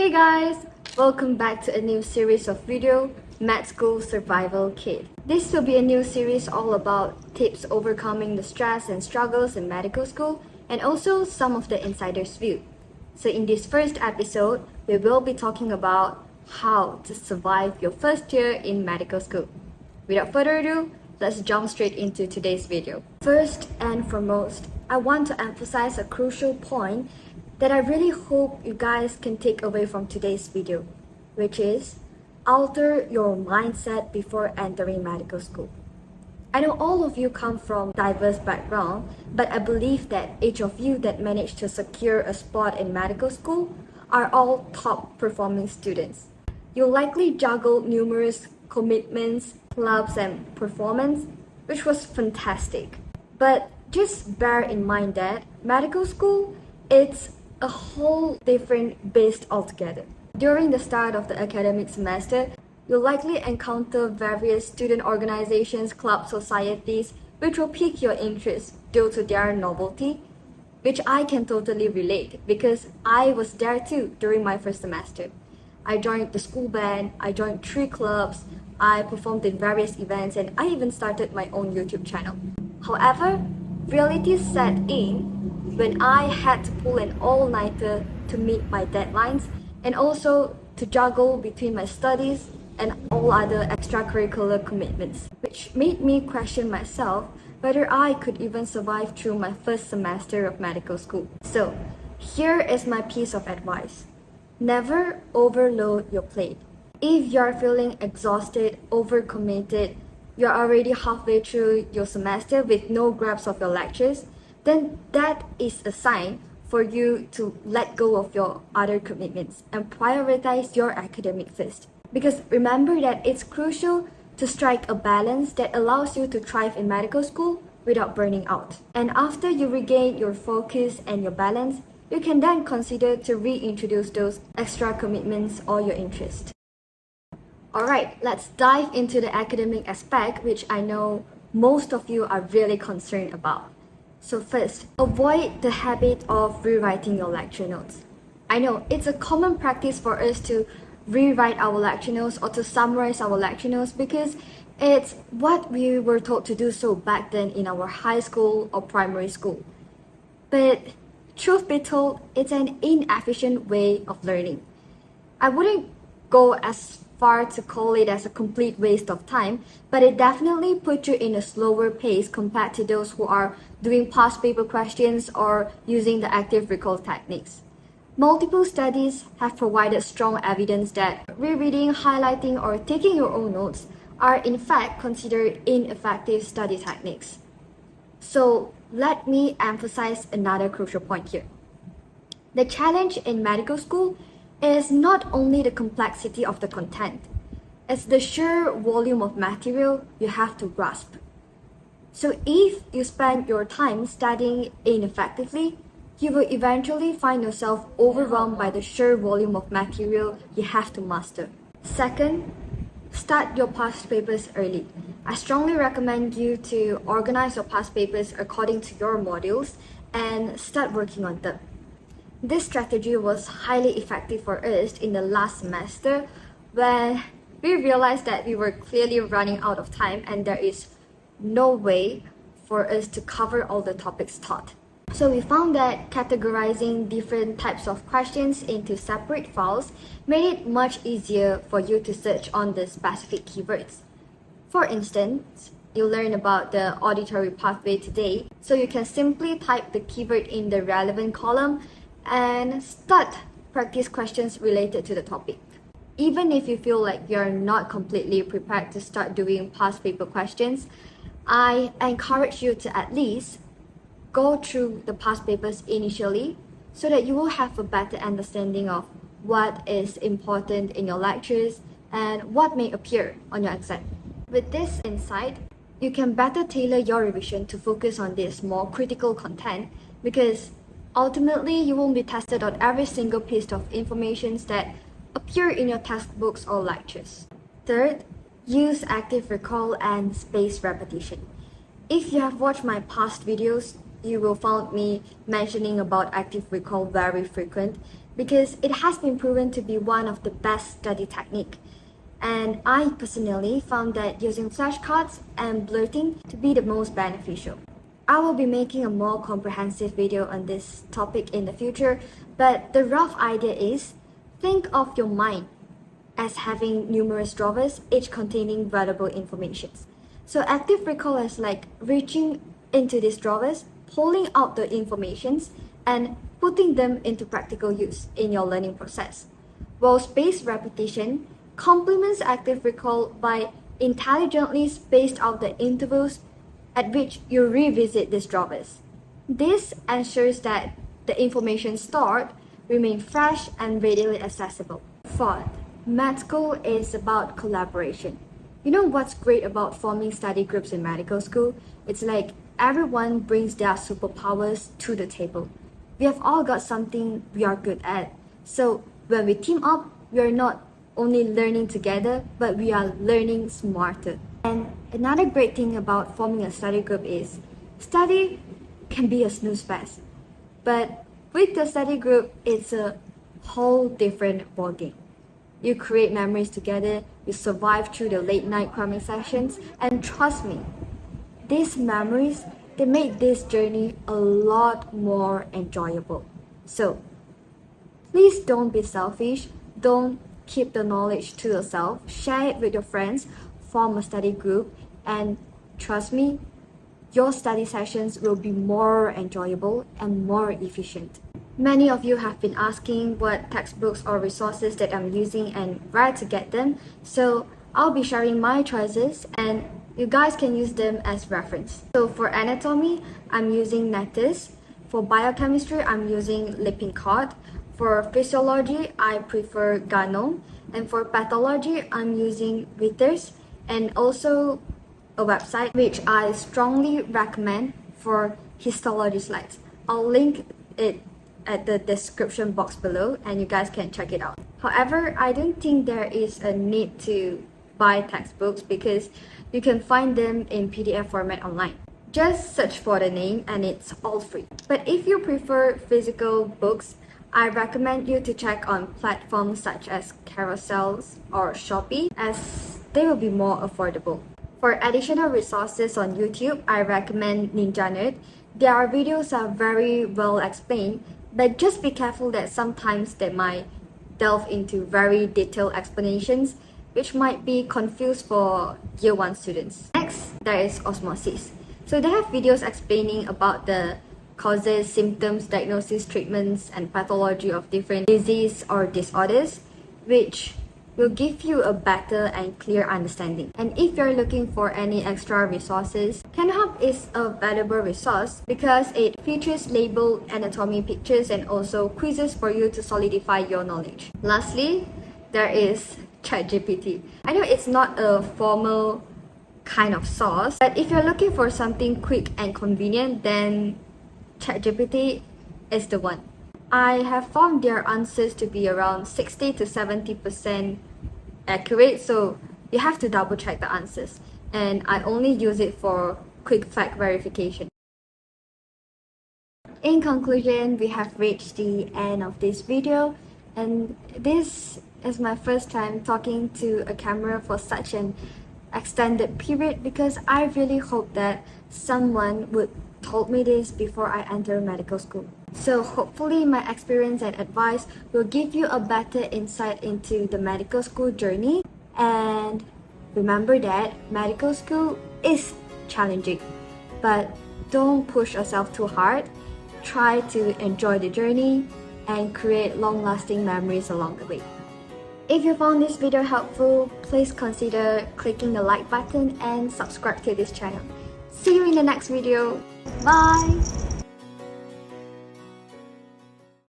Hey guys! Welcome back to a new series of video, Med School Survival Kit. This will be a new series all about tips overcoming the stress and struggles in medical school and also some of the insider's view. So in this first episode, we will be talking about how to survive your first year in medical school. Without further ado, let's jump straight into today's video. First and foremost, I want to emphasize a crucial point that I really hope you guys can take away from today's video, which is alter your mindset before entering medical school. I know all of you come from diverse backgrounds, but I believe that each of you that managed to secure a spot in medical school are all top performing students. You'll likely juggle numerous commitments, clubs, and performance, which was fantastic. But just bear in mind that medical school, it's a whole different beast altogether. During the start of the academic semester, you'll likely encounter various student organizations, clubs, societies, which will pique your interest due to their novelty, which I can totally relate because I was there too during my first semester. I joined the school band, I joined 3 clubs, I performed in various events, and I even started my own YouTube channel. However, reality set in when I had to pull an all-nighter to meet my deadlines and also to juggle between my studies and all other extracurricular commitments, which made me question myself whether I could even survive through my first semester of medical school. So, here is my piece of advice. Never overload your plate. If you're feeling exhausted, overcommitted, you're already halfway through your semester with no grasp of your lectures, then that is a sign for you to let go of your other commitments and prioritize your academic first. Because remember that it's crucial to strike a balance that allows you to thrive in medical school without burning out. And after you regain your focus and your balance, you can then consider to reintroduce those extra commitments or your interest. Alright, let's dive into the academic aspect, which I know most of you are really concerned about. So first, avoid the habit of rewriting your lecture notes. I know it's a common practice for us to rewrite our lecture notes or to summarize our lecture notes because it's what we were told to do so back then in our high school or primary school. But truth be told, it's an inefficient way of learning. I wouldn't go as far to call it as a complete waste of time, but it definitely puts you in a slower pace compared to those who are doing past paper questions or using the active recall techniques. Multiple studies have provided strong evidence that rereading, highlighting, or taking your own notes are in fact considered ineffective study techniques. So let me emphasize another crucial point here. The challenge in medical school is not only the complexity of the content, it's the sheer volume of material you have to grasp. So if you spend your time studying ineffectively, you will eventually find yourself overwhelmed by the sheer volume of material you have to master. Second, start your past papers early. I strongly recommend you to organize your past papers according to your modules and start working on them. This strategy was highly effective for us in the last semester when we realized that we were clearly running out of time and there is no way for us to cover all the topics taught. So we found that categorizing different types of questions into separate files made it much easier for you to search on the specific keywords. For instance, you learn about the auditory pathway today, so you can simply type the keyword in the relevant column and start practice questions related to the topic. Even if you feel like you're not completely prepared to start doing past paper questions, I encourage you to at least go through the past papers initially so that you will have a better understanding of what is important in your lectures and what may appear on your exam. With this insight, you can better tailor your revision to focus on this more critical content because ultimately, you won't be tested on every single piece of information that appear in your textbooks or lectures. Third, use active recall and spaced repetition. If you have watched my past videos, you will find me mentioning about active recall very frequent because it has been proven to be one of the best study technique. And I personally found that using flashcards and blurting to be the most beneficial. I will be making a more comprehensive video on this topic in the future, but the rough idea is, think of your mind as having numerous drawers, each containing valuable information. So active recall is like reaching into these drawers, pulling out the informations, and putting them into practical use in your learning process. While spaced repetition complements active recall by intelligently spaced out the intervals at which you revisit these drawers. This ensures that the information stored remain fresh and readily accessible. Fourth, med school is about collaboration. You know what's great about forming study groups in medical school? It's like everyone brings their superpowers to the table. We have all got something we are good at. So when we team up, we are not only learning together, but we are learning smarter. And another great thing about forming a study group is study can be a snooze fest. But with the study group, it's a whole different ballgame. You create memories together, you survive through the late night cramming sessions, and trust me, these memories, they make this journey a lot more enjoyable. So, please don't be selfish, don't keep the knowledge to yourself, share it with your friends, form a study group, and trust me, your study sessions will be more enjoyable and more efficient. Many of you have been asking what textbooks or resources that I'm using and where to get them, so I'll be sharing my choices and you guys can use them as reference. So for anatomy, I'm using Natus. For biochemistry, I'm using Lippincott. For physiology, I prefer Ganon. And for pathology, I'm using Withers, and also a website which I strongly recommend for histology slides. I'll link it at the description box below and you guys can check it out. However, I don't think there is a need to buy textbooks because you can find them in PDF format online. Just search for the name and it's all free. But if you prefer physical books, I recommend you to check on platforms such as Carousels or Shopee as they will be more affordable. For additional resources on YouTube, I recommend Ninja Nerd. Their videos are very well explained, but just be careful that sometimes they might delve into very detailed explanations, which might be confused for year 1 students. Next, there is Osmosis. So they have videos explaining about the causes, symptoms, diagnosis, treatments, and pathology of different disease or disorders, which will give you a better and clear understanding. And if you're looking for any extra resources, CanHub is a valuable resource because it features labeled anatomy pictures and also quizzes for you to solidify your knowledge. Lastly, there is ChatGPT. I know it's not a formal kind of source, but if you're looking for something quick and convenient, then ChatGPT is the one. I have found their answers to be around 60 to 70% accurate, so you have to double check the answers. And I only use it for quick fact verification. In conclusion, we have reached the end of this video, and this is my first time talking to a camera for such an extended period because I really hope that someone would told me this before I enter medical school. So hopefully my experience and advice will give you a better insight into the medical school journey. And remember that medical school is challenging, but don't push yourself too hard. Try to enjoy the journey and create long-lasting memories along the way. If you found this video helpful, please consider clicking the like button and subscribe to this channel. See you in the next video. Bye!